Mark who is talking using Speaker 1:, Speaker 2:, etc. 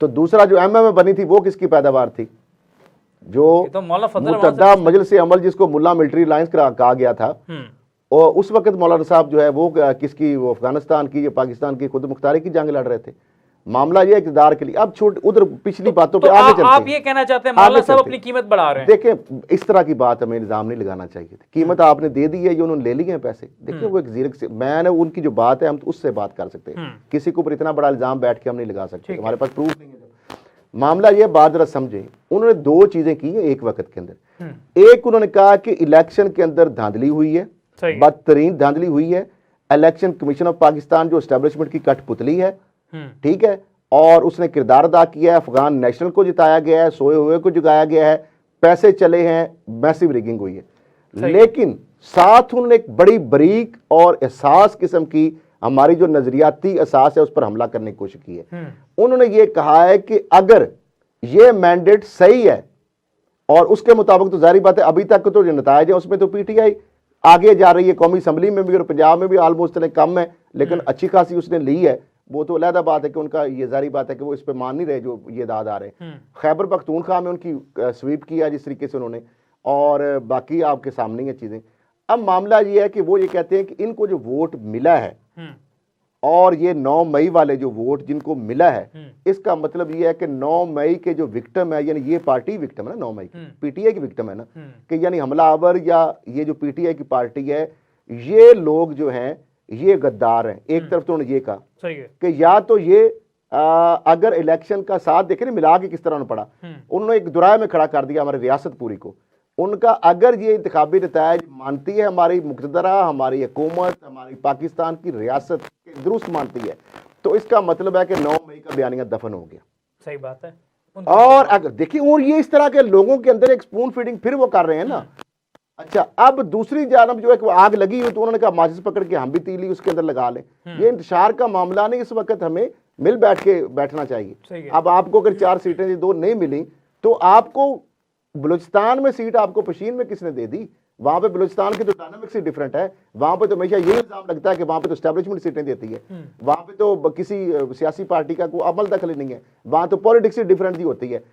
Speaker 1: तो दूसरा जो एमएमए बनी थी वो किसकी पैदावार थी? जो
Speaker 2: तो मौलाना फजल
Speaker 1: मुतद्दा मजलिस अमल जिसको मुल्ला मिलिट्री अलायंस कहा गया था, और उस वक्त मौलाना साहब जो है वो किसकी, वो अफगानिस्तान की या पाकिस्तान की खुद मुख्तारी की जंग लड़ रहे थे। मामला ये इक़्तिदार के लिए। अब छोड़ उधर पिछली बातों पे आगे चलते हैं।
Speaker 2: आप ये कहना चाहते हैं मौलाना साहब अपनी कीमत बढ़ा रहे हैं?
Speaker 1: देखिए, इस तरह की बात हमें इल्जाम नहीं लगाना चाहिए था। कीमत आपने दे दी है, ये उन्होंने ले लिए हैं पैसे। देखिए वो एक जीरक से, मैंने उनकी जो बात है हम तो उससे बात कर सकते हैं, किसी के ऊपर इतना बड़ा इल्जाम बैठ के हम नहीं लगा सकते, हमारे पास प्रूफ नहीं है। मामला ये बात जरा समझे, उन्होंने दो चीजें की हैं एक वक्त के अंदर। एक उन्होंने कहा कि इलेक्शन के अंदर धांधली हुई है, बदतरीन धांधली हुई है। इलेक्शन कमीशन ऑफ पाकिस्तान जो एस्टेब्लिशमेंट की कठपुतली है, ठीक है, और उसने किरदार अदा किया है। अफगान नेशनल को जिताया गया है, सोए हुए को जगाया गया है, पैसे चले हैं, मैसिव रिगिंग हुई है। लेकिन साथ उन्होंने एक बड़ी बरीक और एहसास किस्म की, हमारी जो नजरियाती एहसास है उस पर हमला करने की कोशिश की है। उन्होंने ये कहा है कि अगर ये मैंडेट सही है और उसके मुताबिक, तो जाहिर बात है अभी तक तो जो नतायज है उसमें तो पीटीआई आगे जा रही है, कौमी असम्बली में भी और पंजाब में भी ऑलमोस्ट कम है, लेकिन अच्छी खासी उसने ली है। वो तो अलहदा बात है कि उनका ये जारी बात है कि वो इस पर मान नहीं रहे जो ये दाद आ रहे हैं। खैबर पख्तूनख्वा में उनकी स्वीप किया जिस तरीके से उन्होंने, और बाकी आपके सामने है चीजें। अब मामला ये है कि वो ये कहते हैं कि इनको जो वोट मिला है, और ये 9 मई वाले जो वोट जिनको मिला है, इसका मतलब ये है कि 9 मई के जो विक्टिम है, यानी ये पार्टी विक्टिम है ना, 9 मई की पीटीआई की विक्टिम है ना, कि यानी हमलावर या ये जो पीटीआई की पार्टी है, ये लोग जो हैं ये गद्दार हैं। एक तरफ तो उन्होंने ये कहा कि या तो ये अगर इलेक्शन का साथ देखें, मिला के किस तरह उन्होंने पड़ा, उन्होंने एक दुराए में खड़ा कर दिया हमारी रियासत पूरी को। उनका अगर ये इंतखाबी नतायज मानती है हमारी मुक़तदरा, हमारी हुकूमत, हमारी पाकिस्तान की रियासत दुरुस्त मानती है, तो इसका मतलब है कि 9 मई का बयानिया दफन हो गया।
Speaker 2: सही बात है।
Speaker 1: और अगर देखिए, और ये इस तरह के लोगों के अंदर एक स्पून फीडिंग फिर वो कर रहे हैं ना। अच्छा, अब दूसरी जानब जो है आग लगी हुई, तो उन्होंने कहा माचिस पकड़ के हम भी तीली उसके अंदर लगा लें। ये इंतशार का मामला नहीं, इस वक्त हमें मिल बैठना चाहिए। अब आपको अगर 4 सीटें 2 नहीं मिली, तो आपको बलूचिस्तान में सीट आपको पशीन में किसने दे दी? वहां पे बलूचिस्तान की तो डायनामिक्स ही डिफरेंट है। वहां पे तो हमेशा ये इल्जाम लगता है कि वहां पे तो एस्टेब्लिशमेंट सीटें देती है, वहां पे तो किसी सियासी पार्टी का कोई अमल दखल नहीं है, वहां तो पॉलिटिक्स ही डिफरेंट ही होती है।